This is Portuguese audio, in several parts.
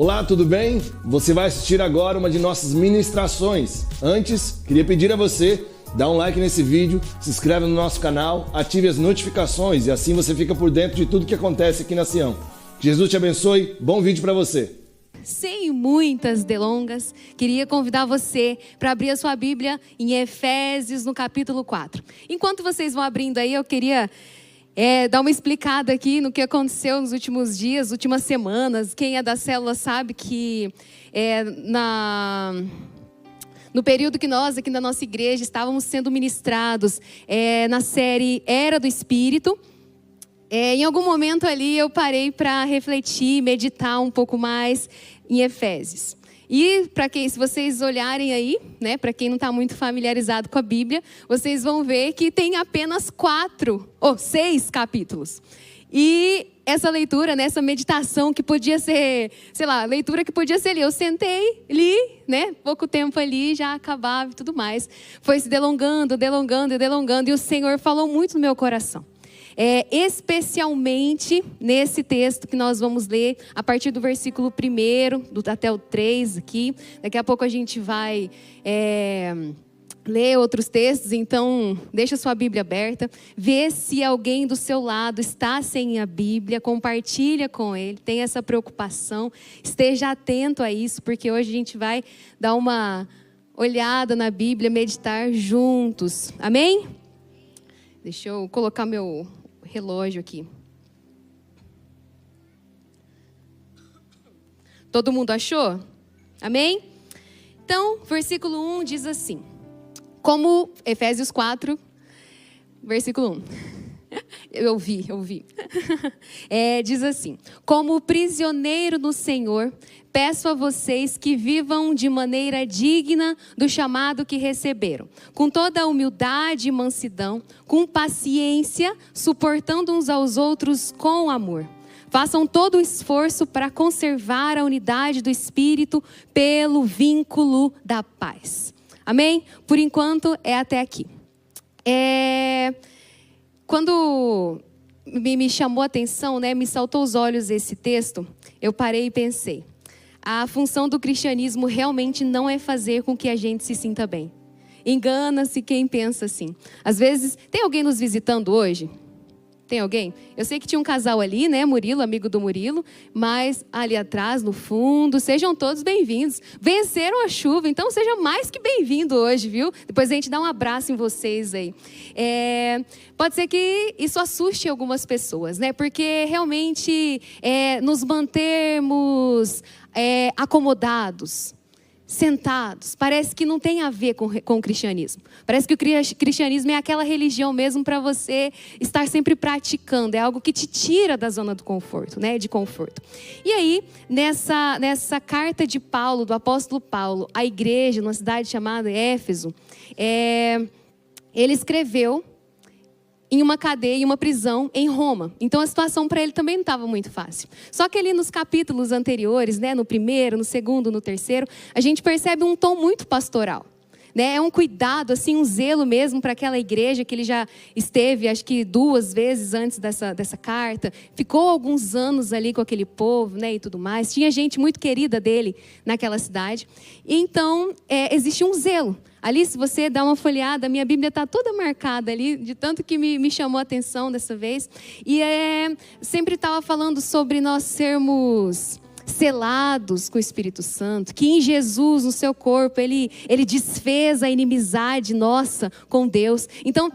Olá, tudo bem? Você vai assistir agora uma de nossas ministrações. Antes, queria pedir a você, dá um like nesse vídeo, se inscreve no nosso canal, ative as notificações e assim você fica por dentro de tudo que acontece aqui na Sião. Que Jesus te abençoe, bom vídeo para você. Sem muitas delongas, queria convidar você para abrir a sua Bíblia em Efésios, no capítulo 4. Enquanto vocês vão abrindo aí, eu queria dar uma explicada aqui no que aconteceu nos últimos dias, últimas semanas. Quem é da célula sabe que no período que nós aqui na nossa igreja estávamos sendo ministrados na série Era do Espírito. Em algum momento ali eu parei para refletir, meditar um pouco mais em Efésios. E se vocês olharem aí, né, para quem não está muito familiarizado com a Bíblia, vocês vão ver que tem apenas 6 capítulos. E essa leitura, né, essa meditação que podia ser, leitura que podia ser ali. Eu sentei, li, né, pouco tempo ali, já acabava e tudo mais. Foi se delongando, e o Senhor falou muito no meu coração. Especialmente nesse texto que nós vamos ler a partir do versículo 1 até o 3 aqui. Daqui a pouco a gente vai ler outros textos, então deixa sua Bíblia aberta. Vê se alguém do seu lado está sem a Bíblia, compartilha com ele, tem essa preocupação, esteja atento a isso, porque hoje a gente vai dar uma olhada na Bíblia, meditar juntos, amém? Deixa eu colocar meu relógio aqui. Todo mundo achou? Amém? Então, versículo 1 diz assim, como Efésios 4, versículo 1. Eu ouvi. Diz assim, como prisioneiro no Senhor, peço a vocês que vivam de maneira digna do chamado que receberam, com toda a humildade e mansidão, com paciência, suportando uns aos outros com amor. Façam todo o esforço para conservar a unidade do Espírito pelo vínculo da paz. Amém? Por enquanto é até aqui. Quando me chamou a atenção, né, me saltou aos olhos esse texto, eu parei e pensei. A função do cristianismo realmente não é fazer com que a gente se sinta bem. Engana-se quem pensa assim. Às vezes, tem alguém nos visitando hoje? Tem alguém? Eu sei que tinha um casal ali, né, Murilo, amigo do Murilo, mas ali atrás, no fundo, sejam todos bem-vindos. Venceram a chuva, então seja mais que bem-vindo hoje, viu? Depois a gente dá um abraço em vocês aí. Pode ser que isso assuste algumas pessoas, né? Porque realmente nos mantermos acomodados, sentados, parece que não tem a ver com o cristianismo. Parece que o cristianismo é aquela religião mesmo para você estar sempre praticando. É algo que te tira da zona do conforto, né? De conforto. E aí, nessa carta de Paulo, do apóstolo Paulo, à igreja, numa cidade chamada Éfeso, ele escreveu em uma cadeia, em uma prisão em Roma. Então a situação para ele também não estava muito fácil. Só que ali nos capítulos anteriores, né, no primeiro, no segundo, no terceiro, a gente percebe um tom muito pastoral. Né? É um cuidado, assim, um zelo mesmo para aquela igreja que ele já esteve, acho que 2 vezes antes dessa carta. Ficou alguns anos ali com aquele povo, né, e tudo mais. Tinha gente muito querida dele naquela cidade. Então, existe um zelo. Ali, se você dá uma folheada, a minha Bíblia está toda marcada ali, de tanto que me chamou a atenção dessa vez. E sempre estava falando sobre nós sermos selados com o Espírito Santo, que em Jesus, no seu corpo, ele desfez a inimizade nossa com Deus. Então,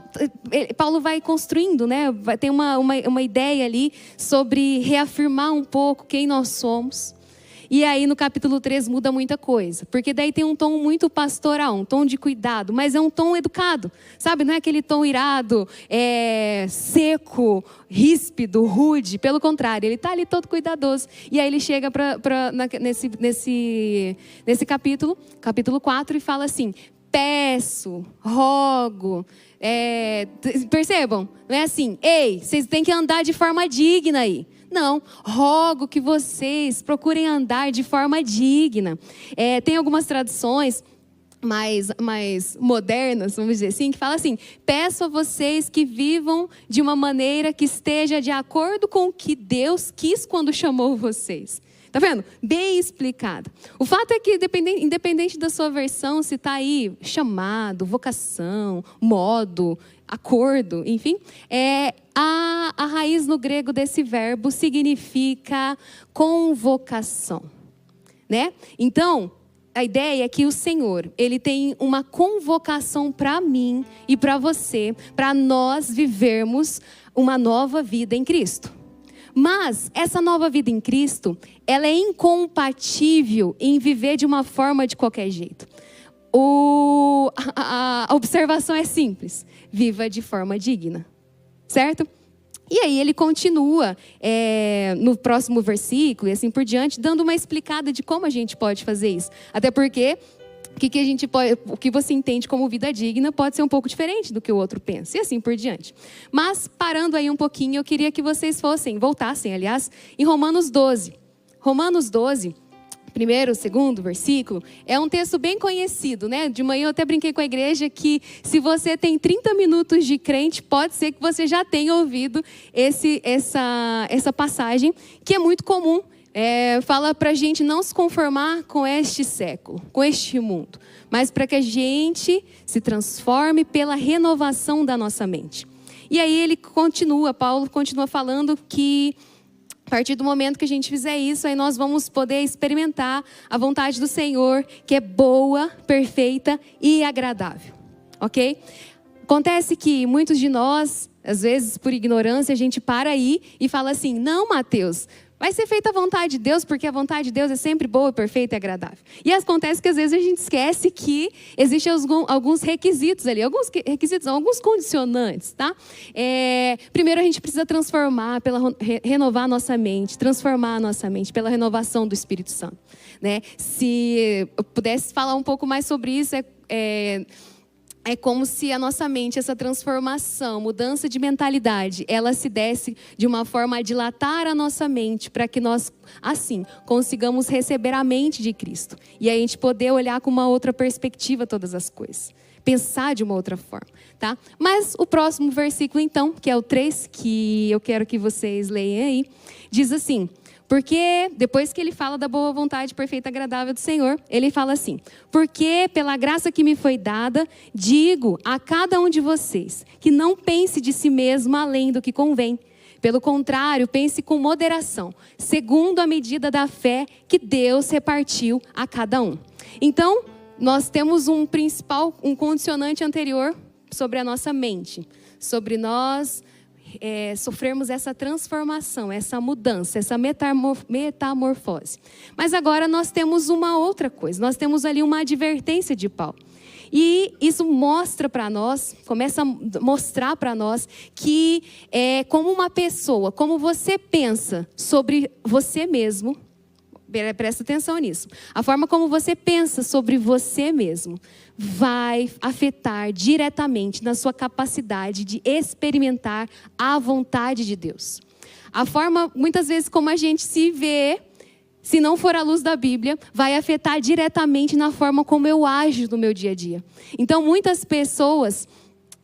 Paulo vai construindo, né? Tem uma ideia ali sobre reafirmar um pouco quem nós somos. E aí no capítulo 3 muda muita coisa, porque daí tem um tom muito pastoral, um tom de cuidado, mas é um tom educado, sabe? Não é aquele tom irado, seco, ríspido, rude, pelo contrário, ele está ali todo cuidadoso. E aí ele chega nesse capítulo 4 e fala assim, peço, rogo, percebam, não é assim, ei, vocês têm que andar de forma digna aí. Não, rogo que vocês procurem andar de forma digna. Tem algumas traduções mais modernas, vamos dizer assim, que fala assim, peço a vocês que vivam de uma maneira que esteja de acordo com o que Deus quis quando chamou vocês. Tá vendo? Bem explicado. O fato é que, independente da sua versão, se está aí chamado, vocação, modo, acordo, enfim, a raiz no grego desse verbo significa convocação, né? Então, a ideia é que o Senhor, Ele tem uma convocação para mim e para você, para nós vivermos uma nova vida em Cristo. Mas essa nova vida em Cristo, ela é incompatível em viver de uma forma de qualquer jeito. A observação é simples: viva de forma digna, certo? E aí ele continua no próximo versículo e assim por diante, dando uma explicada de como a gente pode fazer isso. Até porque o que você entende como vida digna pode ser um pouco diferente do que o outro pensa, e assim por diante. Mas, parando aí um pouquinho, eu queria que vocês voltassem, em Romanos 12. Romanos 12, primeiro, segundo versículo, é um texto bem conhecido, né? De manhã eu até brinquei com a igreja que se você tem 30 minutos de crente, pode ser que você já tenha ouvido essa passagem, que é muito comum. Fala para a gente não se conformar com este século, com este mundo, mas para que a gente se transforme pela renovação da nossa mente. E aí Paulo continua falando que a partir do momento que a gente fizer isso, aí nós vamos poder experimentar a vontade do Senhor, que é boa, perfeita e agradável, ok? Acontece que muitos de nós, às vezes por ignorância, a gente para aí e fala assim: não, Mateus, vai ser feita a vontade de Deus, porque a vontade de Deus é sempre boa, perfeita e agradável. E acontece que às vezes a gente esquece que existem alguns requisitos ali, alguns condicionantes, tá? Primeiro a gente precisa renovar a nossa mente, transformar a nossa mente pela renovação do Espírito Santo, né? Se eu pudesse falar um pouco mais sobre isso, é como se a nossa mente, essa transformação, mudança de mentalidade, ela se desse de uma forma a dilatar a nossa mente, para que nós, assim, consigamos receber a mente de Cristo. E aí a gente poder olhar com uma outra perspectiva todas as coisas. Pensar de uma outra forma, tá? Mas o próximo versículo, então, que é o 3, que eu quero que vocês leiam aí, diz assim: porque depois que ele fala da boa vontade perfeita e agradável do Senhor, ele fala assim: porque pela graça que me foi dada, digo a cada um de vocês, que não pense de si mesmo além do que convém. Pelo contrário, pense com moderação, segundo a medida da fé que Deus repartiu a cada um. Então, nós temos um condicionante anterior sobre a nossa mente, sobre nós sofrermos essa transformação, essa mudança, essa metamorfose. Mas agora nós temos uma outra coisa, nós temos ali uma advertência de Paulo. E isso mostra para nós, começa a mostrar para nós que como uma pessoa, como você pensa sobre você mesmo, presta atenção nisso. A forma como você pensa sobre você mesmo vai afetar diretamente na sua capacidade de experimentar a vontade de Deus. A forma, muitas vezes, como a gente se vê, se não for à luz da Bíblia, vai afetar diretamente na forma como eu ajo no meu dia a dia. Então, muitas pessoas...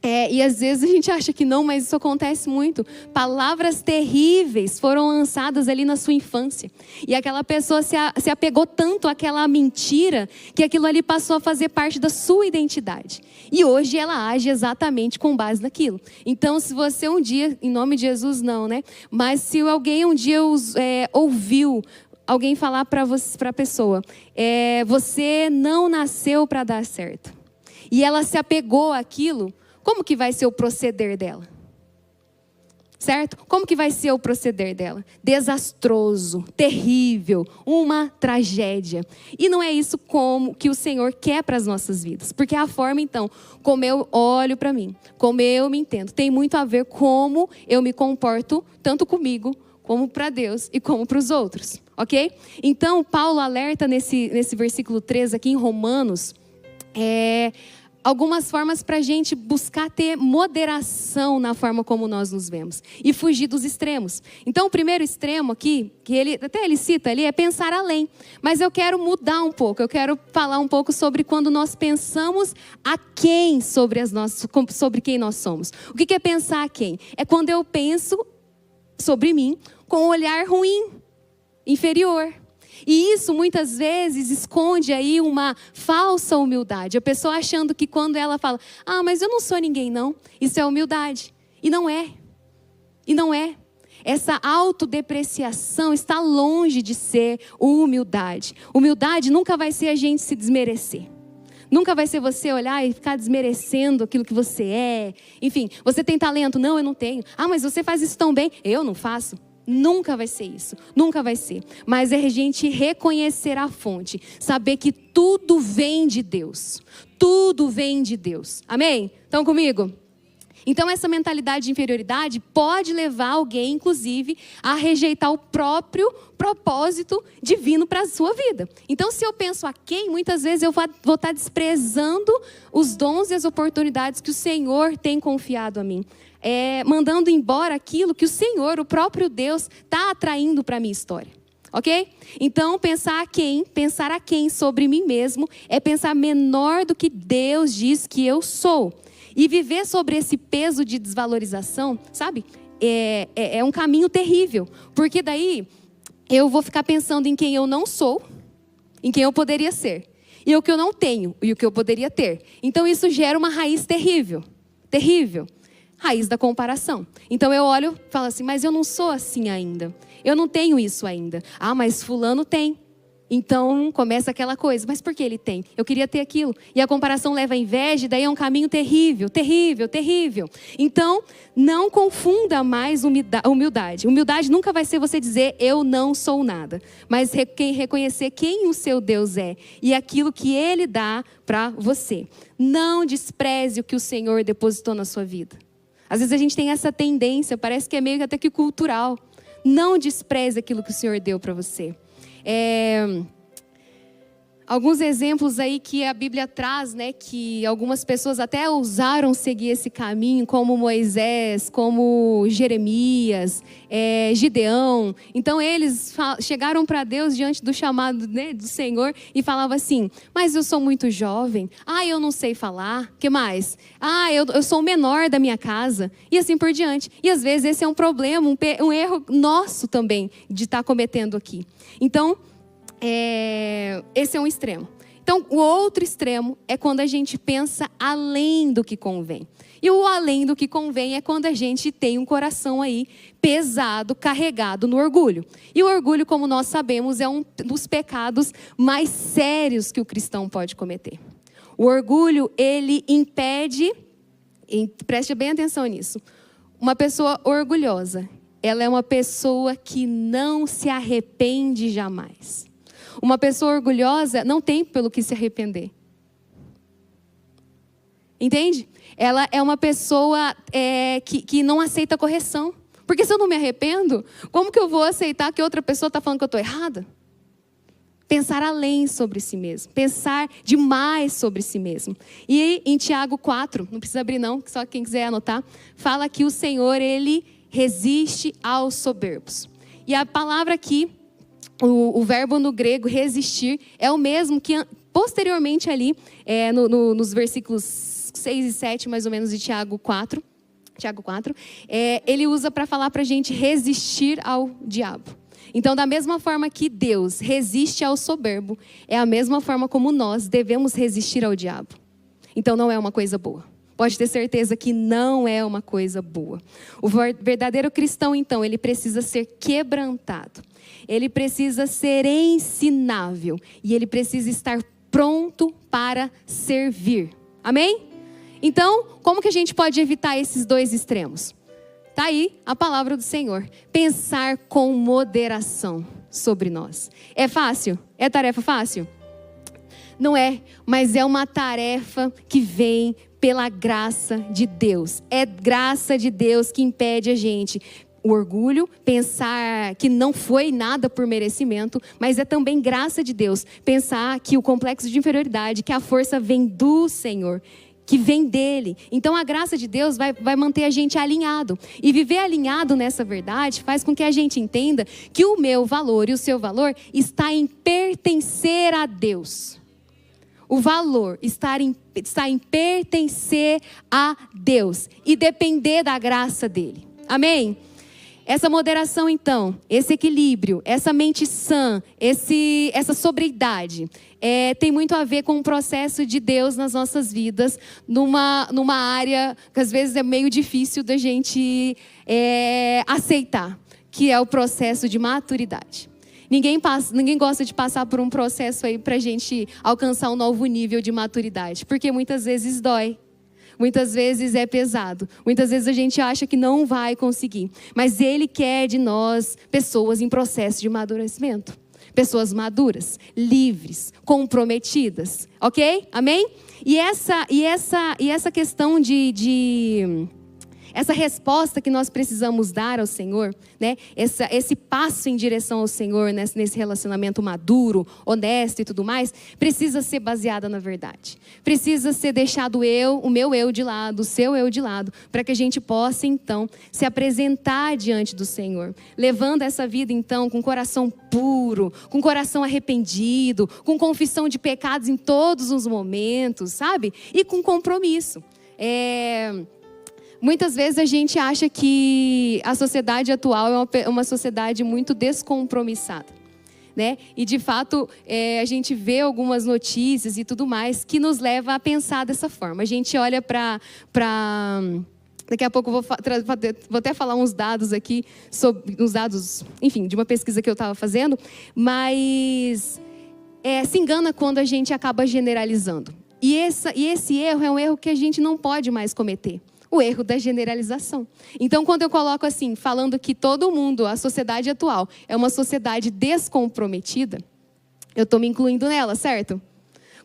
e às vezes a gente acha que não, mas isso acontece muito. Palavras terríveis foram lançadas ali na sua infância. E aquela pessoa se apegou tanto àquela mentira, que aquilo ali passou a fazer parte da sua identidade. E hoje ela age exatamente com base naquilo. Então, se você um dia, em nome de Jesus não, né? Mas se alguém um dia ouviu alguém falar para a pessoa, você não nasceu para dar certo. E ela se apegou àquilo. Como que vai ser o proceder dela? Certo? Como que vai ser o proceder dela? Desastroso, terrível, uma tragédia. E não é isso que o Senhor quer para as nossas vidas. Porque a forma, então, como eu olho para mim, como eu me entendo, tem muito a ver como eu me comporto, tanto comigo, como para Deus e como para os outros. Ok? Então, Paulo alerta nesse versículo 3 aqui em Romanos, algumas formas para a gente buscar ter moderação na forma como nós nos vemos e fugir dos extremos. Então, o primeiro extremo aqui, que ele cita ali, é pensar além. Mas eu quero mudar um pouco, eu quero falar um pouco sobre quando nós pensamos a quem sobre quem nós somos. O que é pensar a quem? É quando eu penso sobre mim com um olhar ruim, inferior. E isso muitas vezes esconde aí uma falsa humildade. A pessoa achando que quando ela fala, mas eu não sou ninguém não, isso é humildade. E não é. E não é. Essa autodepreciação está longe de ser humildade. Humildade nunca vai ser a gente se desmerecer. Nunca vai ser você olhar e ficar desmerecendo aquilo que você é. Enfim, você tem talento? Não, eu não tenho. Mas você faz isso tão bem? Eu não faço. Nunca vai ser isso. Nunca vai ser. Mas é a gente reconhecer a fonte. Saber que tudo vem de Deus. Tudo vem de Deus. Amém? Estão comigo? Então essa mentalidade de inferioridade pode levar alguém, inclusive, a rejeitar o próprio propósito divino para a sua vida. Então se eu penso a quem, muitas vezes eu vou estar desprezando os dons e as oportunidades que o Senhor tem confiado a mim. Mandando embora aquilo que o Senhor, o próprio Deus, está atraindo para a minha história. Ok? Então pensar a quem sobre mim mesmo é pensar menor do que Deus diz que eu sou. E viver sobre esse peso de desvalorização, sabe? É um caminho terrível. Porque daí eu vou ficar pensando em quem eu não sou, em quem eu poderia ser. E o que eu não tenho, e o que eu poderia ter. Então isso gera uma raiz terrível. Terrível. Raiz da comparação. Então eu olho e falo assim, mas eu não sou assim ainda. Eu não tenho isso ainda. Mas fulano tem. Então começa aquela coisa, mas por que ele tem? Eu queria ter aquilo. E a comparação leva à inveja, e daí é um caminho terrível, terrível, terrível. Então não confunda mais humildade. Humildade nunca vai ser você dizer eu não sou nada. Mas reconhecer quem o seu Deus é e aquilo que Ele dá para você. Não despreze o que o Senhor depositou na sua vida. Às vezes a gente tem essa tendência, parece que é meio até que cultural. Não despreze aquilo que o Senhor deu para você. Alguns exemplos aí que a Bíblia traz, né, que algumas pessoas até ousaram seguir esse caminho, como Moisés, como Jeremias, Gideão. Então eles chegaram para Deus diante do chamado, né, do Senhor e falavam assim, mas eu sou muito jovem, eu não sei falar, que mais? Eu sou o menor da minha casa, e assim por diante. E às vezes esse é um problema, um erro nosso também de estar cometendo aqui. Então, esse é um extremo. Então, o outro extremo é quando a gente pensa além do que convém. E o além do que convém é quando a gente tem um coração aí pesado, carregado no orgulho. E o orgulho, como nós sabemos, é um dos pecados mais sérios que o cristão pode cometer. O orgulho, ele impede, preste bem atenção nisso, uma pessoa orgulhosa, ela é uma pessoa que não se arrepende jamais. Uma pessoa orgulhosa não tem pelo que se arrepender. Entende? Ela é uma pessoa que não aceita correção. Porque se eu não me arrependo, como que eu vou aceitar que outra pessoa está falando que eu estou errada? Pensar além sobre si mesmo. Pensar demais sobre si mesmo. E em Tiago 4, não precisa abrir não, só quem quiser anotar, fala que o Senhor, Ele resiste aos soberbos. E a palavra aqui, o verbo no grego resistir, é o mesmo que posteriormente ali, nos versículos 6 e 7, mais ou menos, de Tiago 4, ele usa para falar para a gente resistir ao diabo. Então, da mesma forma que Deus resiste ao soberbo, é a mesma forma como nós devemos resistir ao diabo. Então, não é uma coisa boa. Pode ter certeza que não é uma coisa boa. O verdadeiro cristão, então, ele precisa ser quebrantado. Ele precisa ser ensinável. E ele precisa estar pronto para servir. Amém? Então, como que a gente pode evitar esses dois extremos? Está aí a palavra do Senhor. Pensar com moderação sobre nós. É fácil? É tarefa fácil? Não é, mas é uma tarefa que vem pela graça de Deus. É graça de Deus que impede a gente. O orgulho, pensar que não foi nada por merecimento, mas é também graça de Deus. Pensar que o complexo de inferioridade, que a força vem do Senhor, que vem dele. Então a graça de Deus vai manter a gente alinhado. E viver alinhado nessa verdade faz com que a gente entenda que o meu valor e o seu valor está em pertencer a Deus. O valor está em pertencer a Deus e depender da graça dele. Amém? Essa moderação, então, esse equilíbrio, essa mente sã, essa sobriedade, tem muito a ver com o processo de Deus nas nossas vidas, numa área que às vezes é meio difícil da gente aceitar, que é o processo de maturidade. Ninguém gosta de passar por um processo aí para a gente alcançar um novo nível de maturidade, porque muitas vezes dói. Muitas vezes é pesado. Muitas vezes a gente acha que não vai conseguir. Mas Ele quer de nós pessoas em processo de amadurecimento. Pessoas maduras, livres, comprometidas. Ok? Amém? E essa questão essa resposta que nós precisamos dar ao Senhor, né? Esse passo em direção ao Senhor, nesse relacionamento maduro, honesto e tudo mais, precisa ser baseada na verdade. Precisa ser deixado o meu eu de lado, o seu eu de lado, para que a gente possa, então, se apresentar diante do Senhor. Levando essa vida, então, com coração puro, com coração arrependido, com confissão de pecados em todos os momentos, sabe? E com compromisso. Muitas vezes a gente acha que a sociedade atual é uma sociedade muito descompromissada, né? E de fato a gente vê algumas notícias e tudo mais que nos leva a pensar dessa forma. A gente olha para daqui a pouco eu vou até falar uns dados aqui, uns dados, enfim, de uma pesquisa que eu estava fazendo, mas se engana quando a gente acaba generalizando. E esse erro é um erro que a gente não pode mais cometer. O erro da generalização. Então, quando eu coloco assim, falando que todo mundo, a sociedade atual, é uma sociedade descomprometida, eu estou me incluindo nela, certo?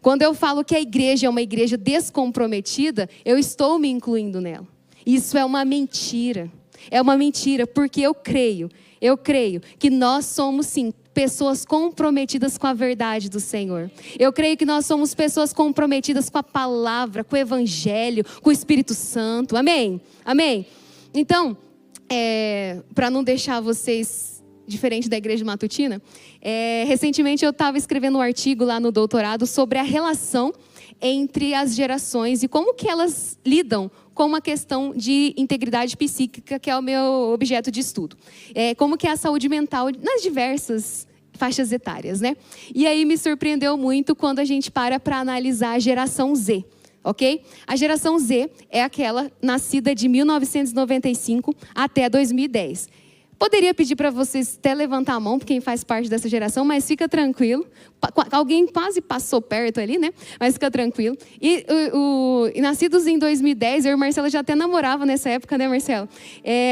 Quando eu falo que a igreja é uma igreja descomprometida, eu estou me incluindo nela. Isso é uma mentira. É uma mentira, porque eu creio que nós somos, sim, pessoas comprometidas com a verdade do Senhor. Eu creio que nós somos pessoas comprometidas com a palavra, com o evangelho, com o Espírito Santo. Amém? Amém? Então, para não deixar vocês diferente da igreja matutina, recentemente eu estava escrevendo um artigo lá no doutorado sobre a relação entre as gerações e como que elas lidam com uma questão de integridade psíquica, que é o meu objeto de estudo. Como que é a saúde mental nas diversas faixas etárias, né? E aí me surpreendeu muito quando a gente para analisar a geração Z, ok? A geração Z é aquela nascida de 1995 até 2010. Poderia pedir para vocês até levantar a mão, quem faz parte dessa geração, mas fica tranquilo. Alguém quase passou perto ali, né? Mas fica tranquilo. E nascidos em 2010, eu e Marcela já até namorava nessa época, né, Marcela?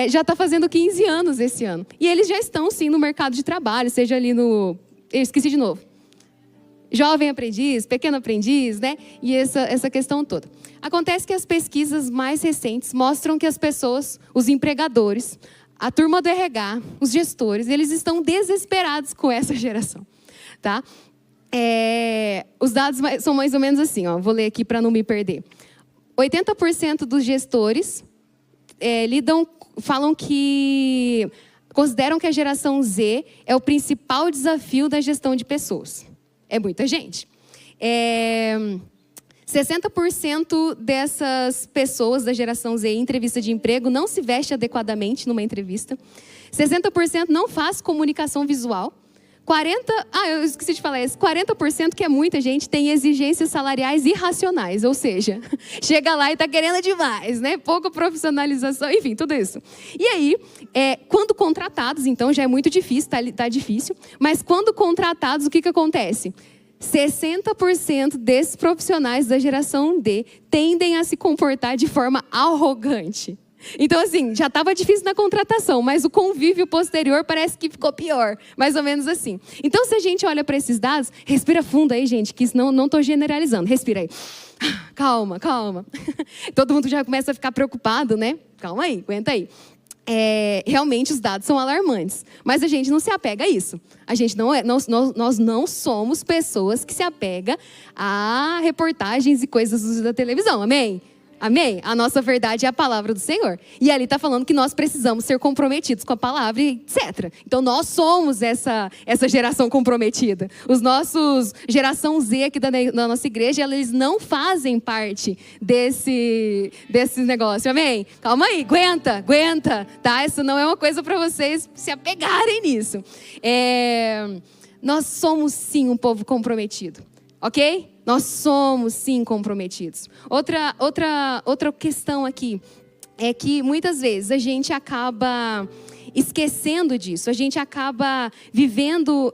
Já está fazendo 15 anos esse ano. E eles já estão, sim, no mercado de trabalho, seja ali no... Eu esqueci de novo. Jovem aprendiz, pequeno aprendiz, né? E essa questão toda. Acontece que as pesquisas mais recentes mostram que as pessoas, os empregadores, a turma do RH, os gestores, eles estão desesperados com essa geração, tá? Os dados são mais ou menos assim, ó, vou ler aqui para não me perder. 80% dos gestores consideram que a geração Z é o principal desafio da gestão de pessoas. É muita gente. 60% dessas pessoas da geração Z em entrevista de emprego não se veste adequadamente numa entrevista. 60% não faz comunicação visual. Eu esqueci de falar isso. 40%, que é muita gente, tem exigências salariais irracionais. Ou seja, chega lá e está querendo demais, né? Pouca profissionalização, enfim, tudo isso. E aí, quando contratados, então já é muito difícil, tá difícil. Mas quando contratados, o que acontece? 60% desses profissionais da geração D tendem a se comportar de forma arrogante. Então, assim, já estava difícil na contratação, mas o convívio posterior parece que ficou pior. Mais ou menos assim. Então, se a gente olha para esses dados, respira fundo aí, gente, que não estou generalizando. Respira aí. Calma, calma. Todo mundo já começa a ficar preocupado, né? Calma aí, aguenta aí. Realmente os dados são alarmantes, mas a gente não se apega a isso. A gente nós não somos pessoas que se apegam a reportagens e coisas da televisão, amém? Amém? A nossa verdade é a palavra do Senhor. E ali está falando que nós precisamos ser comprometidos com a palavra, etc. Então nós somos essa geração comprometida. Os nossos geração Z aqui da nossa igreja, eles não fazem parte desse negócio. Amém? Calma aí, aguenta, tá? Isso não é uma coisa para vocês se apegarem nisso. Nós somos sim um povo comprometido, ok? Nós somos, sim, comprometidos. Outra questão aqui é que, muitas vezes, a gente acaba esquecendo disso. A gente acaba vivendo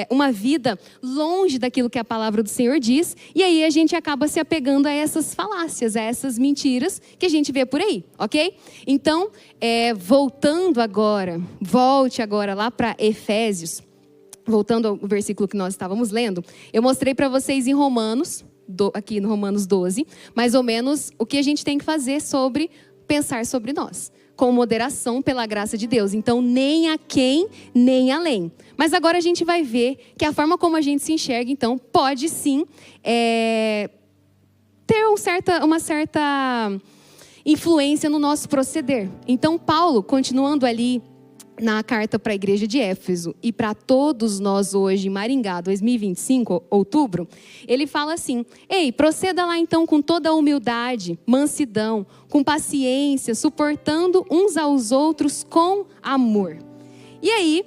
uma vida longe daquilo que a palavra do Senhor diz. E aí a gente acaba se apegando a essas falácias, a essas mentiras que a gente vê por aí, ok? Então, volte agora lá para Efésios. Voltando ao versículo que nós estávamos lendo, eu mostrei para vocês em Romanos, aqui no Romanos 12, mais ou menos o que a gente tem que fazer pensar sobre nós, com moderação pela graça de Deus. Então, nem aquém, nem além. Mas agora a gente vai ver que a forma como a gente se enxerga, então, pode sim ter uma certa influência no nosso proceder. Então, Paulo, continuando ali na carta para a igreja de Éfeso e para todos nós hoje em Maringá, 2025, outubro, ele fala assim: ei, proceda lá então com toda a humildade, mansidão, com paciência, suportando uns aos outros com amor. E aí,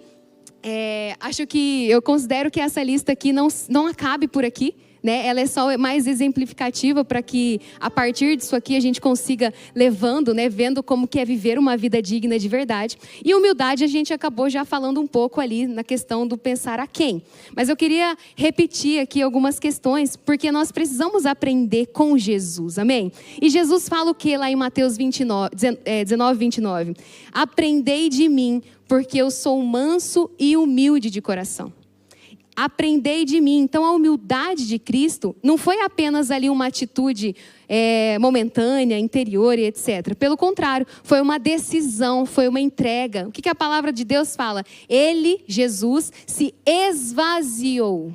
eu considero que essa lista aqui não acabe por aqui, né? Ela é só mais exemplificativa para que, a partir disso aqui, a gente consiga levando, né? Vendo como que é viver uma vida digna de verdade. E humildade a gente acabou já falando um pouco ali na questão do pensar a quem. Mas eu queria repetir aqui algumas questões, porque nós precisamos aprender com Jesus, amém? E Jesus fala o que lá em Mateus 19, 29? Aprendei de mim, porque eu sou manso e humilde de coração. Aprendei de mim. Então, a humildade de Cristo não foi apenas ali uma atitude momentânea, interior e etc. Pelo contrário, foi uma decisão, foi uma entrega. O que a palavra de Deus fala? Jesus, se esvaziou.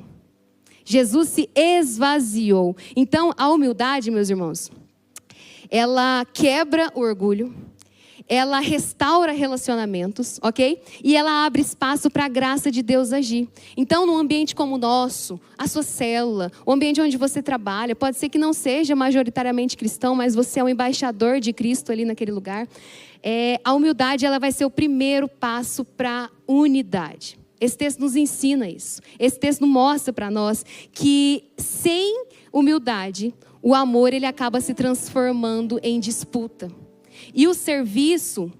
Jesus se esvaziou. Então, a humildade, meus irmãos, ela quebra o orgulho. Ela restaura relacionamentos, ok? E ela abre espaço para a graça de Deus agir. Então, num ambiente como o nosso, a sua célula, o ambiente onde você trabalha, pode ser que não seja majoritariamente cristão, mas você é um embaixador de Cristo ali naquele lugar. A humildade, ela vai ser o primeiro passo para a unidade. Esse texto nos ensina isso. Esse texto mostra para nós que sem humildade, o amor ele acaba se transformando em disputa. E o serviço,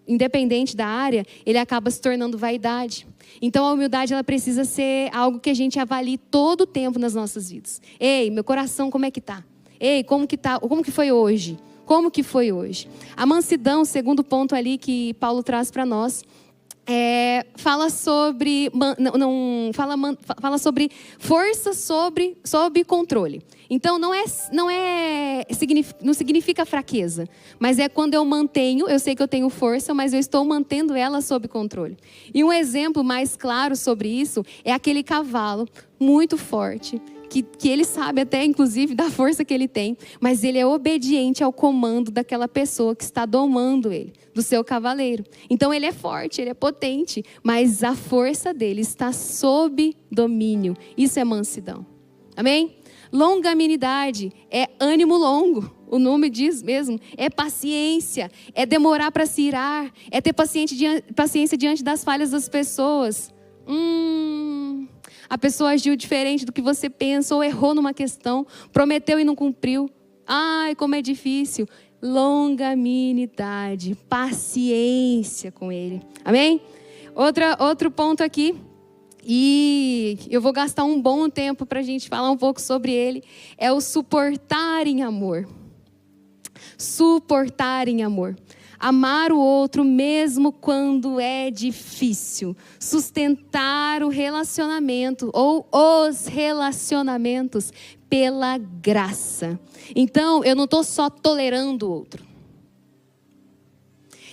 independente da área, ele acaba se tornando vaidade. Então a humildade ela precisa ser algo que a gente avalie todo o tempo nas nossas vidas. Ei, meu coração como é que tá? Ei, como que tá? Como que foi hoje? Como que foi hoje? A mansidão, o segundo ponto ali que Paulo traz para nós, fala sobre força sob controle. Então não significa fraqueza, mas é quando eu sei que eu tenho força, mas eu estou mantendo ela sob controle. E um exemplo mais claro sobre isso é aquele cavalo muito forte, que ele sabe até, inclusive, da força que ele tem, mas ele é obediente ao comando daquela pessoa que está domando ele, do seu cavaleiro. Então, ele é forte, ele é potente, mas a força dele está sob domínio. Isso é mansidão. Amém? Longanimidade é ânimo longo. O nome diz mesmo. É paciência, é demorar para se irar, é ter paciência diante das falhas das pessoas. A pessoa agiu diferente do que você pensa, ou errou numa questão, prometeu e não cumpriu. Ai, como é difícil. Longanimidade, paciência com ele. Amém? Outro ponto aqui, e eu vou gastar um bom tempo para a gente falar um pouco sobre ele, é o suportar em amor. Suportar em amor. Amar o outro mesmo quando é difícil. Sustentar o relacionamento ou os relacionamentos pela graça. Então, eu não estou só tolerando o outro.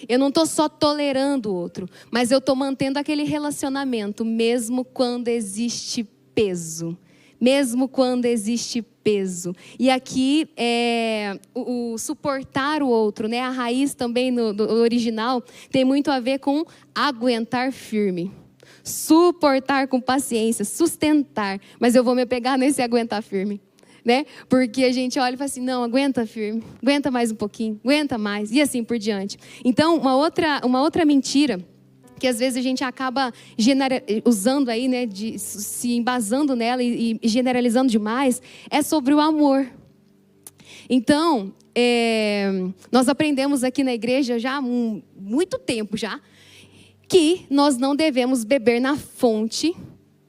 Eu não estou só tolerando o outro, mas eu estou mantendo aquele relacionamento mesmo quando existe peso. mesmo quando existe peso. E aqui, o suportar o outro, né? A raiz também do original tem muito a ver com aguentar firme. Suportar com paciência, sustentar. Mas eu vou me apegar nesse aguentar firme, né? Porque a gente olha e fala assim, não, aguenta firme, aguenta mais um pouquinho, aguenta mais, e assim por diante. Então, uma outra mentira que às vezes a gente acaba usando aí, né, se embasando nela e generalizando demais, é sobre o amor. Então, nós aprendemos aqui na igreja já há muito tempo já, que nós não devemos beber na fonte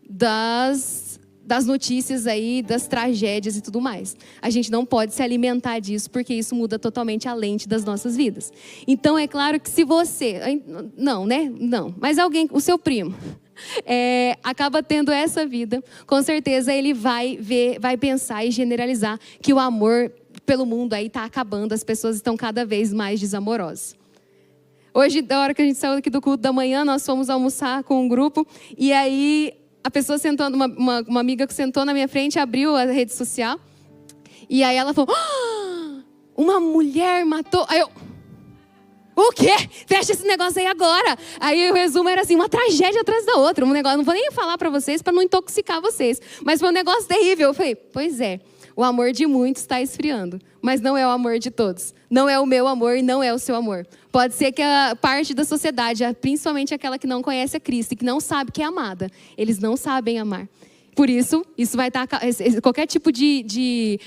das notícias aí, das tragédias e tudo mais. A gente não pode se alimentar disso, porque isso muda totalmente a lente das nossas vidas. Então, é claro que se você... Não, né? Não. Mas alguém, o seu primo, acaba tendo essa vida, com certeza ele vai pensar e generalizar que o amor pelo mundo aí está acabando, as pessoas estão cada vez mais desamorosas. Hoje, da hora que a gente saiu aqui do culto da manhã, nós fomos almoçar com um grupo, e aí a pessoa sentou, uma amiga que sentou na minha frente, abriu a rede social, e aí ela falou, uma mulher matou... Aí eu, o quê? Fecha esse negócio aí agora. Aí o resumo era assim, uma tragédia atrás da outra, um negócio, não vou nem falar para vocês, para não intoxicar vocês, mas foi um negócio terrível. Eu falei, pois é, o amor de muitos está esfriando, mas não é o amor de todos. Não é o meu amor e não é o seu amor. Pode ser que a parte da sociedade, principalmente aquela que não conhece a Cristo e que não sabe que é amada, eles não sabem amar. Por isso vai estar... Qualquer tipo de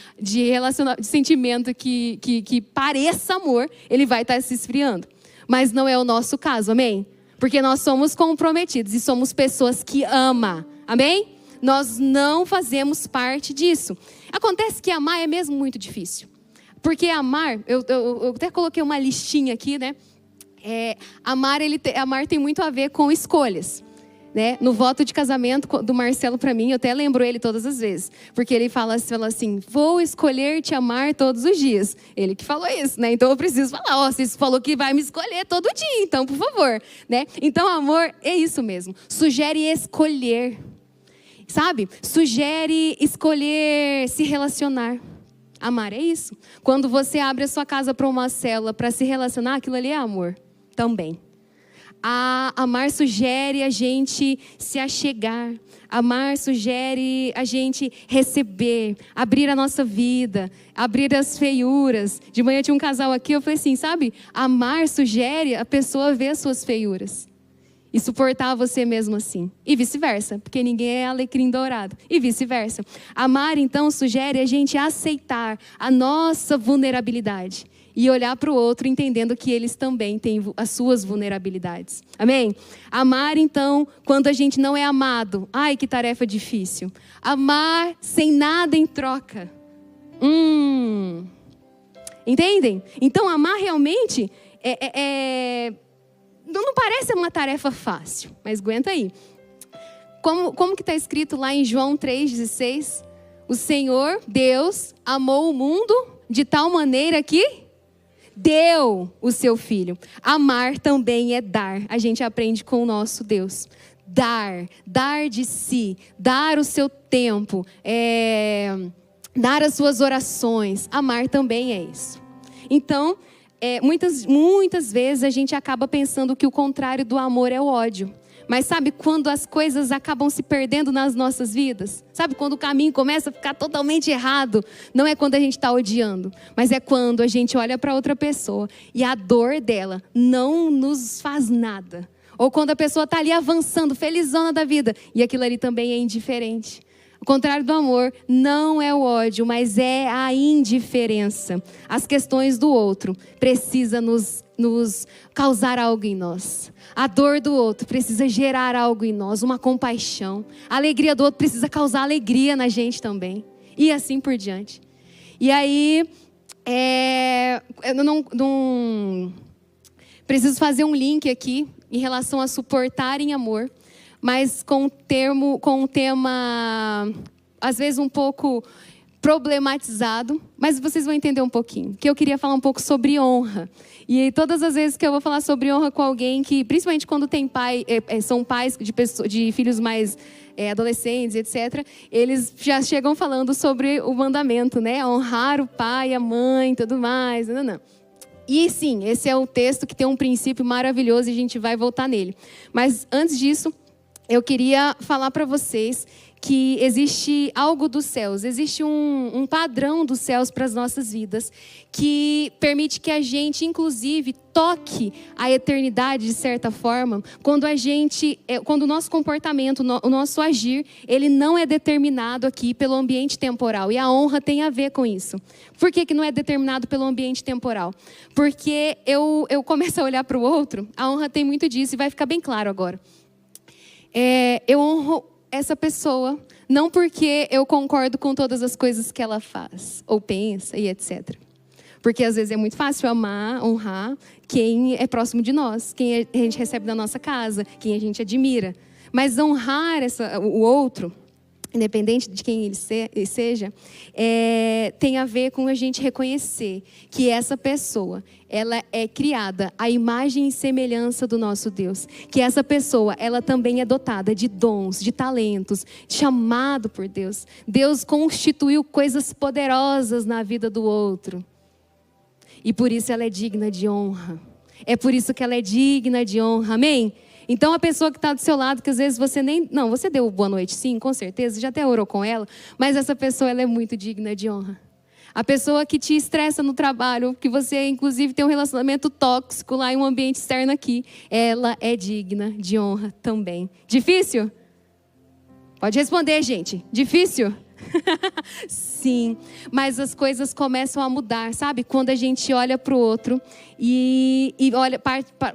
sentimento que pareça amor, ele vai estar se esfriando. Mas não é o nosso caso, amém? Porque nós somos comprometidos e somos pessoas que amam, amém? Nós não fazemos parte disso. Acontece que amar é mesmo muito difícil. Porque amar, eu até coloquei uma listinha aqui, né? Amar tem muito a ver com escolhas. Né? No voto de casamento do Marcelo para mim, eu até lembro ele todas as vezes. Porque ele fala assim, vou escolher te amar todos os dias. Ele que falou isso, né? Então eu preciso falar, você falou que vai me escolher todo dia, então por favor. Né? Então amor é isso mesmo, sugere escolher. Sabe? Sugere escolher se relacionar. Amar é isso. Quando você abre a sua casa para uma célula para se relacionar, aquilo ali é amor também. Amar sugere a gente se achegar. Amar sugere a gente receber, abrir a nossa vida, abrir as feiuras. De manhã tinha um casal aqui, eu falei assim, sabe? Amar sugere a pessoa ver as suas feiuras e suportar você mesmo assim. E vice-versa, porque ninguém é alecrim dourado. E vice-versa. Amar, então, sugere a gente aceitar a nossa vulnerabilidade e olhar para o outro entendendo que eles também têm as suas vulnerabilidades. Amém? Amar, então, quando a gente não é amado. Ai, que tarefa difícil. Amar sem nada em troca. Entendem? Então, amar realmente não parece uma tarefa fácil, mas aguenta aí. Como que está escrito lá em João 3,16? O Senhor, Deus, amou o mundo de tal maneira que deu o seu Filho. Amar também é dar. A gente aprende com o nosso Deus. Dar de si, dar o seu tempo, dar as suas orações. Amar também é isso. Então, muitas vezes a gente acaba pensando que o contrário do amor é o ódio. Mas sabe quando as coisas acabam se perdendo nas nossas vidas? Sabe quando o caminho começa a ficar totalmente errado? Não é quando a gente está odiando, mas é quando a gente olha para outra pessoa e a dor dela não nos faz nada. Ou quando a pessoa está ali avançando, felizona da vida, e aquilo ali também é indiferente. O contrário do amor não é o ódio, mas é a indiferença. As questões do outro precisam nos causar algo em nós. A dor do outro precisa gerar algo em nós, uma compaixão. A alegria do outro precisa causar alegria na gente também. E assim por diante. E aí, eu não preciso fazer um link aqui em relação a suportar em amor, mas com um tema, às vezes um pouco problematizado, mas vocês vão entender um pouquinho. Que eu queria falar um pouco sobre honra. E todas as vezes que eu vou falar sobre honra com alguém que, principalmente quando tem são pais de filhos mais adolescentes, etc., eles já chegam falando sobre o mandamento, né? Honrar o pai, a mãe, tudo mais. Não. E sim, esse é o texto que tem um princípio maravilhoso e a gente vai voltar nele. Mas antes disso, eu queria falar para vocês que existe algo dos céus, existe um padrão dos céus para as nossas vidas, que permite que a gente, inclusive, toque a eternidade de certa forma, quando o nosso comportamento, o nosso agir, ele não é determinado aqui pelo ambiente temporal. E a honra tem a ver com isso. Por que não é determinado pelo ambiente temporal? Porque eu começo a olhar para o outro, a honra tem muito disso, e vai ficar bem claro agora. Eu honro essa pessoa, não porque eu concordo com todas as coisas que ela faz, ou pensa e etc. Porque às vezes é muito fácil amar, honrar quem é próximo de nós, quem a gente recebe da nossa casa, quem a gente admira. Mas honrar o outro, independente de quem ele seja, tem a ver com a gente reconhecer que essa pessoa, ela é criada à imagem e semelhança do nosso Deus. Que essa pessoa, ela também é dotada de dons, de talentos, chamado por Deus. Deus constituiu coisas poderosas na vida do outro. E por isso ela é digna de honra. É por isso que ela é digna de honra. Amém? Então a pessoa que está do seu lado, que às vezes você nem... Não, você deu boa noite, sim, com certeza, já até orou com ela, mas essa pessoa, ela é muito digna de honra. A pessoa que te estressa no trabalho, que você inclusive tem um relacionamento tóxico lá em um ambiente externo aqui, ela é digna de honra também. Difícil? Pode responder, gente. Difícil? Sim, mas as coisas começam a mudar, sabe? Quando a gente olha para o outro e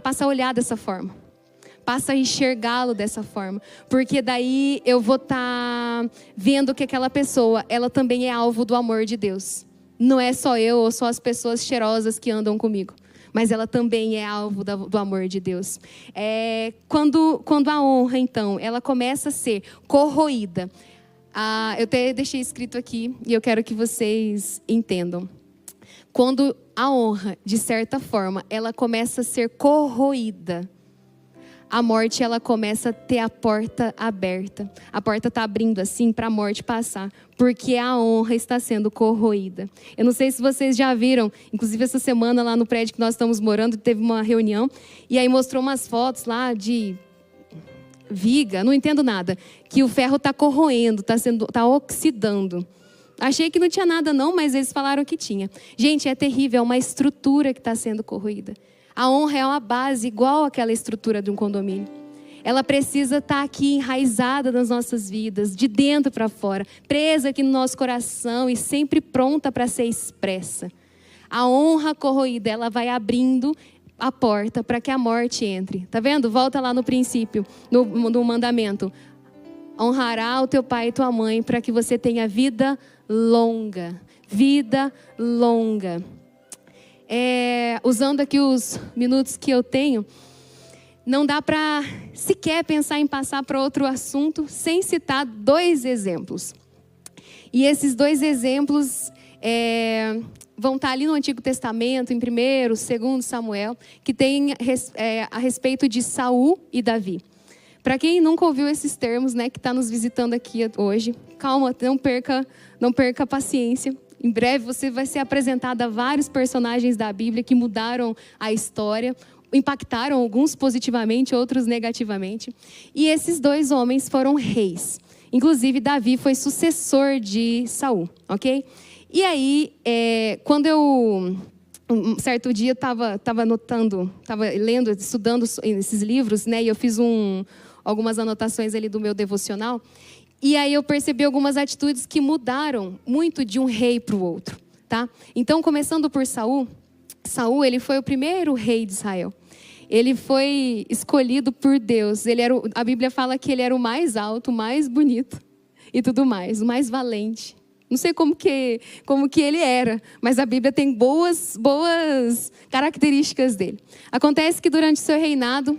passa a olhar dessa forma. Passa a enxergá-lo dessa forma. Porque daí eu vou estar vendo que aquela pessoa, ela também é alvo do amor de Deus. Não é só eu ou só as pessoas cheirosas que andam comigo. Mas ela também é alvo do amor de Deus. Quando a honra, então, ela começa a ser corroída. Eu até deixei escrito aqui e eu quero que vocês entendam. Quando a honra, de certa forma, ela começa a ser corroída, a morte, ela começa a ter a porta aberta. A porta está abrindo assim para a morte passar, porque a honra está sendo corroída. Eu não sei se vocês já viram, inclusive essa semana lá no prédio que nós estamos morando, teve uma reunião, e aí mostrou umas fotos lá de viga, não entendo nada, que o ferro está corroendo, está oxidando. Achei que não tinha nada não, mas eles falaram que tinha. Gente, é terrível, é uma estrutura que está sendo corroída. A honra é uma base igual àquela estrutura de um condomínio. Ela precisa estar aqui enraizada nas nossas vidas, de dentro para fora, presa aqui no nosso coração e sempre pronta para ser expressa. A honra corroída, ela vai abrindo a porta para que a morte entre. Tá vendo? Volta lá no princípio, no mandamento. Honrará o teu pai e tua mãe para que você tenha vida longa. Vida longa. Usando aqui os minutos que eu tenho, não dá para sequer pensar em passar para outro assunto sem citar 2 exemplos. E esses 2 exemplos vão estar ali no Antigo Testamento, em 1º, 2º Samuel, que tem a respeito de Saul e Davi. Para quem nunca ouviu esses termos, né, que está nos visitando aqui hoje, calma, não perca a paciência. Em breve você vai ser apresentado a vários personagens da Bíblia que mudaram a história, impactaram alguns positivamente, outros negativamente. E esses 2 homens foram reis. Inclusive, Davi foi sucessor de Saul, ok? E aí, quando um certo dia, estava anotando, estava lendo, estudando esses livros, né? E eu fiz algumas anotações ali do meu devocional. E aí eu percebi algumas atitudes que mudaram muito de um rei para o outro, tá? Então, começando por Saul, ele foi o primeiro rei de Israel. Ele foi escolhido por Deus. A Bíblia fala que ele era o mais alto, o mais bonito e tudo mais, o mais valente. Não sei como que ele era, mas a Bíblia tem boas características dele. Acontece que durante seu reinado,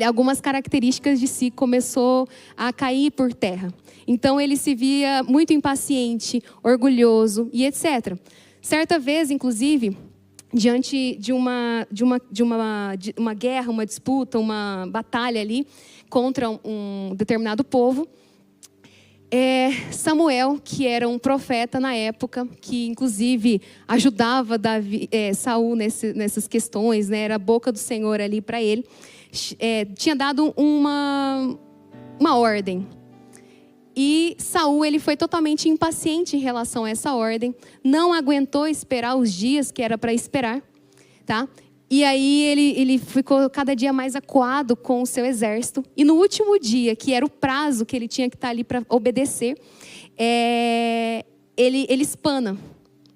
algumas características de si começou a cair por terra. Então ele se via muito impaciente, orgulhoso e etc. Certa vez, inclusive, diante de uma guerra, uma disputa, uma batalha ali contra um determinado povo, Samuel, que era um profeta na época, que inclusive ajudava Saul nessas questões, né? Era a boca do Senhor ali para ele, tinha dado uma ordem. E Saul, ele foi totalmente impaciente em relação a essa ordem, não aguentou esperar os dias que era para esperar, tá? E aí ele ficou cada dia mais acuado com o seu exército. E no último dia, que era o prazo que ele tinha que estar ali para obedecer, ele espana,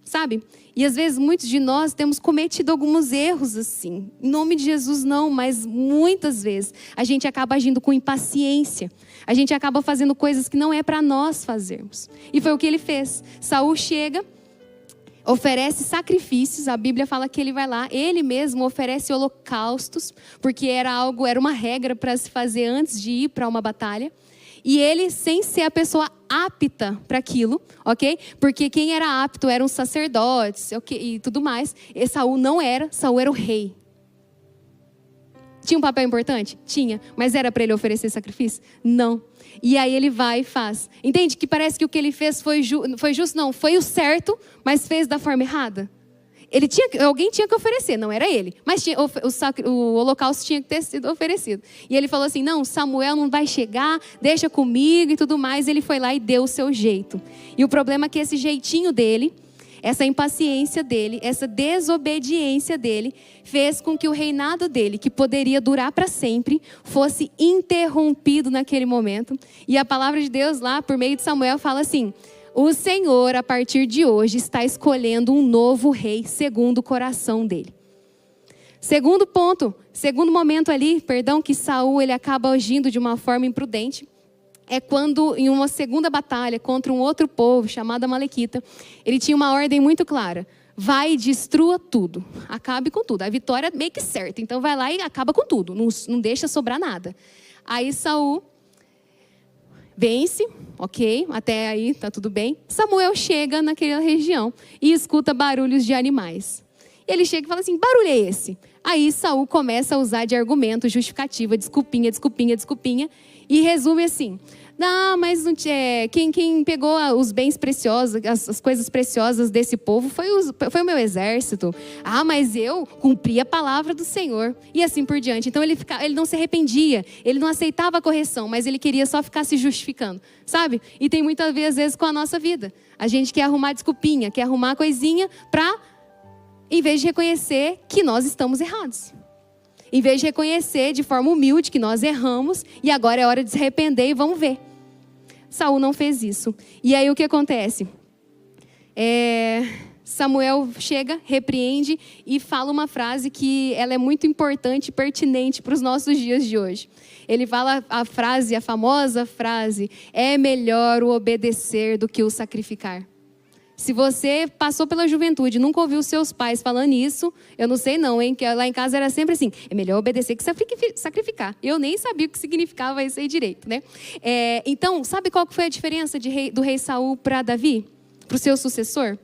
sabe? E às vezes muitos de nós temos cometido alguns erros assim. Em nome de Jesus não, mas muitas vezes a gente acaba agindo com impaciência. A gente acaba fazendo coisas que não é para nós fazermos. E foi o que ele fez. Saul chega, oferece sacrifícios, a Bíblia fala que ele vai lá, ele mesmo oferece holocaustos, porque era uma regra para se fazer antes de ir para uma batalha. E ele, sem ser a pessoa apta para aquilo, ok? Porque quem era apto eram os sacerdotes, okay, e tudo mais. E Saul não era, Saul era o rei. Tinha um papel importante? Tinha. Mas era para ele oferecer sacrifício? Não. E aí ele vai e faz. Entende que parece que o que ele fez foi justo? Não, foi o certo, mas fez da forma errada. Alguém tinha que oferecer, não era ele. Mas o holocausto tinha que ter sido oferecido. E ele falou assim, não, Samuel não vai chegar, deixa comigo e tudo mais. Ele foi lá e deu o seu jeito. E o problema é que esse jeitinho dele, essa impaciência dele, essa desobediência dele, fez com que o reinado dele, que poderia durar para sempre, fosse interrompido naquele momento. E a palavra de Deus lá, por meio de Samuel, fala assim, o Senhor, a partir de hoje, está escolhendo um novo rei, segundo o coração dele. Segundo momento ali, que Saul ele acaba agindo de uma forma imprudente, é quando, em uma segunda batalha contra um outro povo, chamado Amalequita, ele tinha uma ordem muito clara. Vai e destrua tudo. Acabe com tudo. A vitória é meio que certa. Então vai lá e acaba com tudo. Não deixa sobrar nada. Aí Saul vence, ok? Até aí tá tudo bem. Samuel chega naquela região e escuta barulhos de animais. Ele chega e fala assim, barulho é esse? Aí Saul começa a usar de argumento, justificativa, desculpinha. E resume assim, não, mas quem pegou os bens preciosos, as coisas preciosas desse povo foi o meu exército. Ah, mas eu cumpri a palavra do Senhor. E assim por diante. Então ele não se arrependia, ele não aceitava a correção, mas ele queria só ficar se justificando, sabe? E tem muitas vezes com a nossa vida. A gente quer arrumar desculpinha, quer arrumar coisinha em vez de reconhecer que nós estamos errados. Em vez de reconhecer de forma humilde que nós erramos e agora é hora de se arrepender e vamos ver. Saul não fez isso. E aí o que acontece? Samuel chega, repreende e fala uma frase que ela é muito importante e pertinente para os nossos dias de hoje. Ele fala a famosa frase, é melhor o obedecer do que o sacrificar. Se você passou pela juventude, nunca ouviu seus pais falando isso, eu não sei não, hein? Que lá em casa era sempre assim, é melhor obedecer que sacrificar. Eu nem sabia o que significava isso aí direito, né? Então, sabe qual que foi a diferença do rei Saul para Davi? Para o seu sucessor?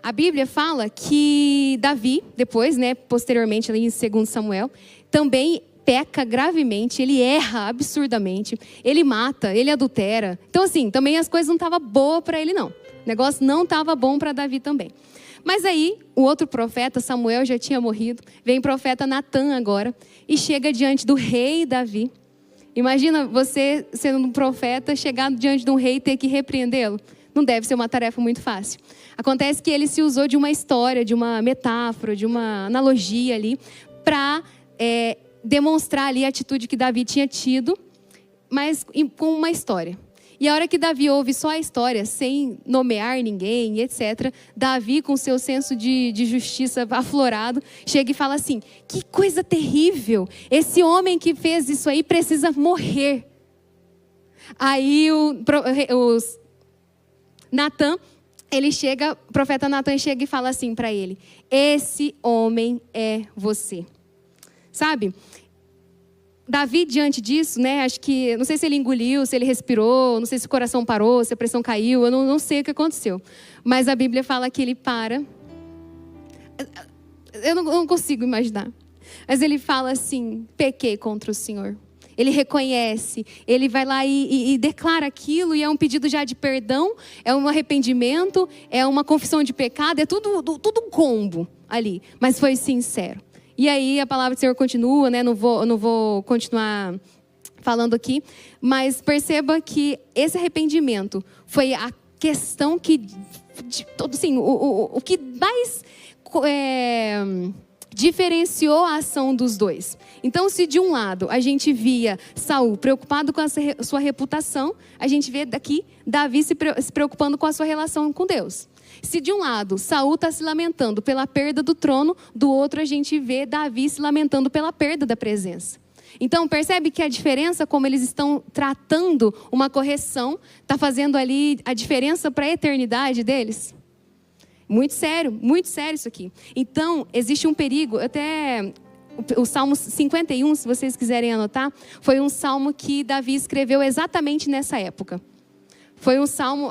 A Bíblia fala que Davi, depois, né, posteriormente, ali em 2 Samuel, também peca gravemente, ele erra absurdamente, ele mata, ele adultera. Então, assim, também as coisas não estavam boas para ele, não. O negócio não estava bom para Davi também. Mas aí, o outro profeta, Samuel, já tinha morrido. Vem o profeta Natan agora e chega diante do rei Davi. Imagina você, sendo um profeta, chegar diante de um rei e ter que repreendê-lo. Não deve ser uma tarefa muito fácil. Acontece que ele se usou de uma história, de uma metáfora, de uma analogia ali, para demonstrar ali a atitude que Davi tinha tido, mas com uma história. E a hora que Davi ouve só a história, sem nomear ninguém, etc., Davi, com seu senso de justiça aflorado, chega e fala assim, que coisa terrível, esse homem que fez isso aí precisa morrer. Aí o profeta Natan chega e fala assim para ele, esse homem é você. Sabe? Davi, diante disso, né, acho que, não sei se ele engoliu, se ele respirou, não sei se o coração parou, se a pressão caiu, eu não sei o que aconteceu. Mas a Bíblia fala que ele para. Eu não consigo imaginar. Mas ele fala assim, pequei contra o Senhor. Ele reconhece, ele vai lá e declara aquilo, e é um pedido já de perdão, é um arrependimento, é uma confissão de pecado, é tudo um combo ali, mas foi sincero. E aí a palavra do Senhor continua, né? Não vou continuar falando aqui, mas perceba que esse arrependimento foi a questão que, assim, o que mais diferenciou a ação dos dois. Então, se de um lado a gente via Saul preocupado com a sua reputação, a gente vê daqui Davi se preocupando com a sua relação com Deus. Se de um lado Saul está se lamentando pela perda do trono, do outro a gente vê Davi se lamentando pela perda da presença. Então, percebe que a diferença, como eles estão tratando uma correção, está fazendo ali a diferença para a eternidade deles? Muito sério isso aqui. Então, existe um perigo, até o Salmo 51, se vocês quiserem anotar, foi um salmo que Davi escreveu exatamente nessa época. Foi um salmo,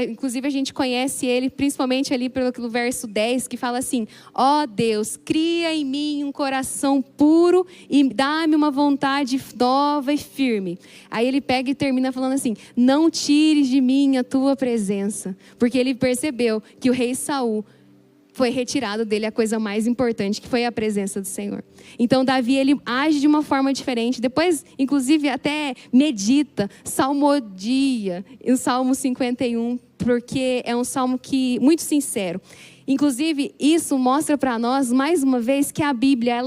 inclusive a gente conhece ele, principalmente ali pelo verso 10, que fala assim: ó Deus, cria em mim um coração puro e dá-me uma vontade nova e firme. Aí ele pega e termina falando assim: não tires de mim a tua presença. Porque ele percebeu que o rei Saul foi retirado dele a coisa mais importante, que foi a presença do Senhor. Então Davi, ele age de uma forma diferente. Depois, inclusive, até medita, salmodia o Salmo 51, porque é um salmo muito sincero. Inclusive, isso mostra para nós, mais uma vez, que a Bíblia,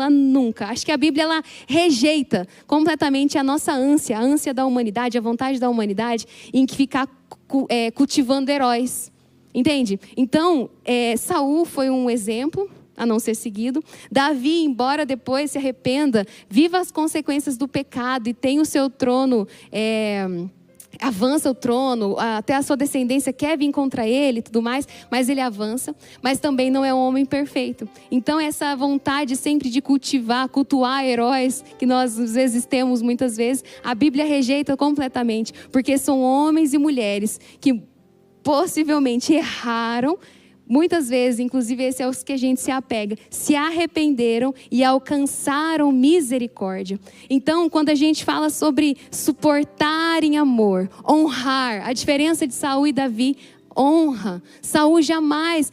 acho que a Bíblia, ela rejeita completamente a nossa ânsia, a ânsia da humanidade, a vontade da humanidade, em que ficar cultivando heróis. Entende? Então, Saul foi um exemplo a não ser seguido. Davi, embora depois se arrependa, viva as consequências do pecado e tem o seu trono, avança o trono, até a sua descendência quer vir contra ele e tudo mais, mas ele avança, mas também não é um homem perfeito. Então, essa vontade sempre de cultuar heróis, que nós às vezes temos muitas vezes, a Bíblia rejeita completamente, porque são homens e mulheres que possivelmente erraram, muitas vezes, inclusive esse é os que a gente se apega, se arrependeram e alcançaram misericórdia. Então, quando a gente fala sobre suportar em amor, honrar, a diferença de Saul e Davi, honra. Saul jamais,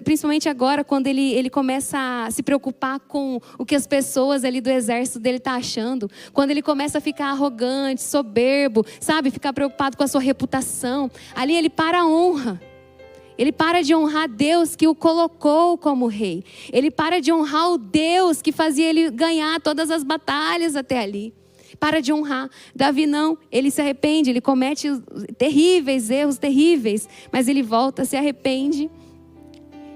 principalmente agora, quando ele começa a se preocupar com o que as pessoas ali do exército dele estão achando, quando ele começa a ficar arrogante, soberbo, sabe, ficar preocupado com a sua reputação, ali ele para a honra. Ele para de honrar Deus que o colocou como rei. Ele para de honrar o Deus que fazia ele ganhar todas as batalhas até ali. Para de honrar. Davi não, ele se arrepende, ele comete erros terríveis, mas ele volta, se arrepende,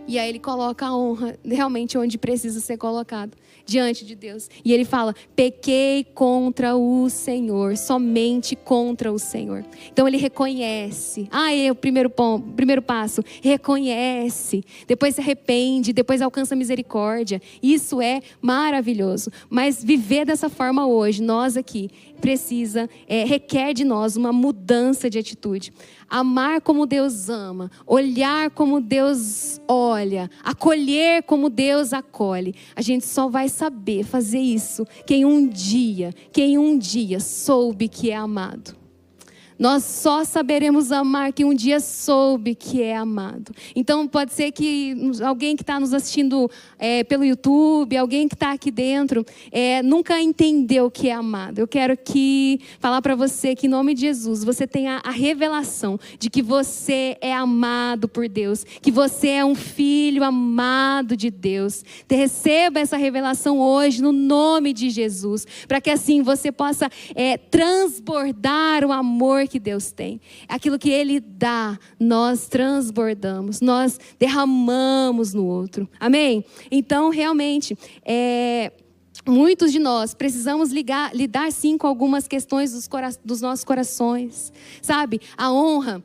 e aí ele coloca a honra realmente onde precisa ser colocado, diante de Deus. E ele fala: pequei contra o Senhor, somente contra o Senhor. Então ele reconhece. O primeiro passo, reconhece, depois se arrepende, depois alcança misericórdia. Isso é maravilhoso. Mas viver dessa forma hoje, nós aqui, requer de nós uma mudança de atitude. Amar como Deus ama, olhar como Deus olha, acolher como Deus acolhe. A gente só vai saber fazer isso quem um dia soube que é amado. Nós só saberemos amar quem um dia soube que é amado. Então pode ser que alguém que está nos assistindo pelo YouTube, alguém que está aqui dentro, nunca entendeu o que é amado. Eu quero falar para você que em nome de Jesus, você tenha a revelação de que você é amado por Deus, que você é um filho amado de Deus. Receba essa revelação hoje no nome de Jesus, para que assim você possa transbordar o amor que Deus tem. Aquilo que Ele dá, nós transbordamos, nós derramamos no outro. Amém? Então, realmente, muitos de nós precisamos lidar sim com algumas questões dos nossos corações. Sabe? A honra,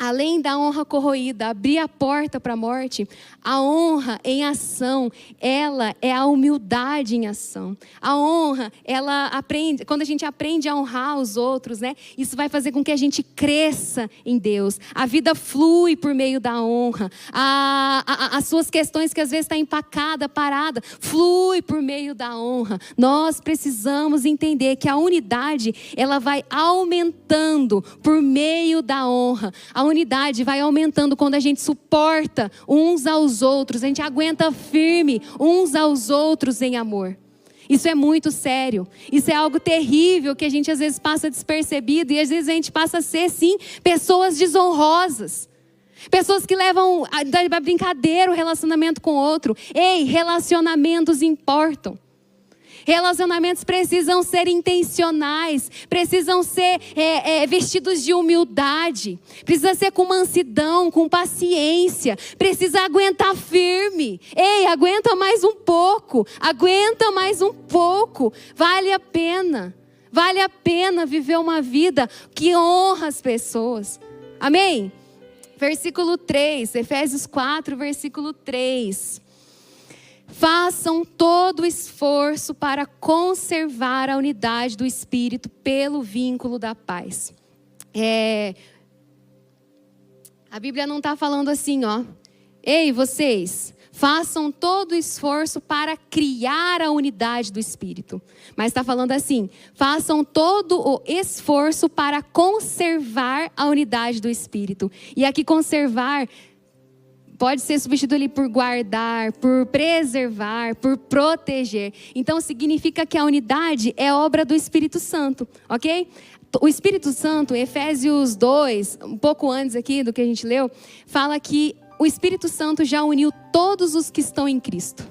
além da honra corroída, abrir a porta para a morte, a honra em ação, ela é a humildade em ação. A honra, ela aprende, quando a gente aprende a honrar os outros, né? Isso vai fazer com que a gente cresça em Deus. A vida flui por meio da honra. As suas questões que às vezes está empacada, parada, flui por meio da honra. Nós precisamos entender que a unidade, ela vai aumentando por meio da honra. A unidade vai aumentando quando a gente suporta uns aos outros, a gente aguenta firme uns aos outros em amor. Isso é muito sério, isso é algo terrível que a gente às vezes passa despercebido e às vezes a gente passa a ser, sim, pessoas desonrosas. Pessoas que levam a brincadeira o relacionamento com o outro. Ei, relacionamentos importam. Relacionamentos precisam ser intencionais, precisam ser vestidos de humildade, precisa ser com mansidão, com paciência, precisa aguentar firme. Ei, aguenta mais um pouco, vale a pena viver uma vida que honra as pessoas. Amém? Versículo 3, Efésios 4, versículo 3. Façam todo o esforço para conservar a unidade do Espírito pelo vínculo da paz. A Bíblia não está falando assim, ó. Ei, vocês, façam todo o esforço para criar a unidade do Espírito. Mas está falando assim, façam todo o esforço para conservar a unidade do Espírito. E aqui conservar pode ser substituído ali por guardar, por preservar, por proteger. Então significa que a unidade é obra do Espírito Santo, ok? O Espírito Santo, em Efésios 2, um pouco antes aqui do que a gente leu, fala que o Espírito Santo já uniu todos os que estão em Cristo.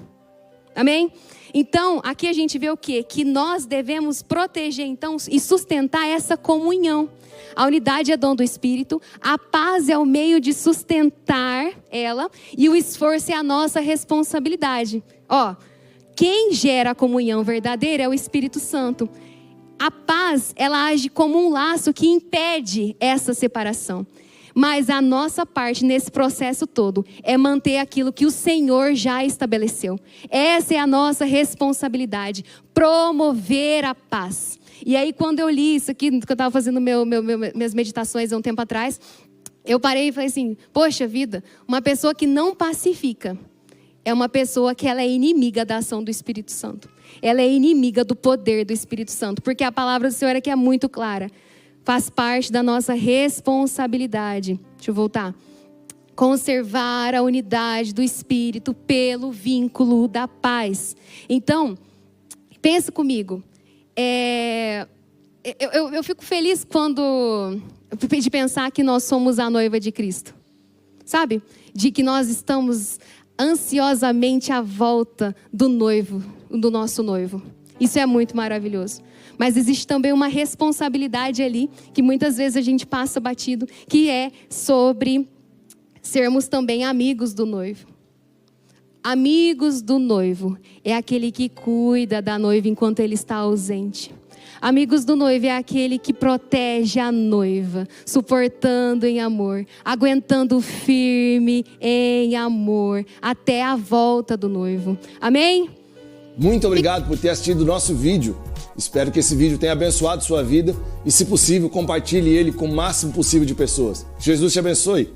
Amém? Então, aqui a gente vê o quê? Que nós devemos proteger então e sustentar essa comunhão. A unidade é dom do Espírito, a paz é o meio de sustentar ela e o esforço é a nossa responsabilidade. Ó, quem gera a comunhão verdadeira é o Espírito Santo. A paz, ela age como um laço que impede essa separação. Mas a nossa parte nesse processo todo é manter aquilo que o Senhor já estabeleceu. Essa é a nossa responsabilidade, promover a paz. E aí quando eu li isso aqui, que eu estava fazendo minhas meditações há um tempo atrás, eu parei e falei assim, poxa vida, uma pessoa que não pacifica é uma pessoa que ela é inimiga da ação do Espírito Santo. Ela é inimiga do poder do Espírito Santo, porque a palavra do Senhor aqui é muito clara. Faz parte da nossa responsabilidade. Deixa eu voltar. Conservar a unidade do Espírito pelo vínculo da paz. Então, pensa comigo. Eu fico feliz de pensar que nós somos a noiva de Cristo. Sabe? De que nós estamos ansiosamente à volta do noivo, do nosso noivo. Isso é muito maravilhoso. Mas existe também uma responsabilidade ali, que muitas vezes a gente passa batido, que é sobre sermos também amigos do noivo. Amigos do noivo é aquele que cuida da noiva enquanto ele está ausente. Amigos do noivo é aquele que protege a noiva, suportando em amor, aguentando firme em amor, até a volta do noivo. Amém? Muito obrigado por ter assistido o nosso vídeo. Espero que esse vídeo tenha abençoado sua vida e, se possível, compartilhe ele com o máximo possível de pessoas. Jesus te abençoe.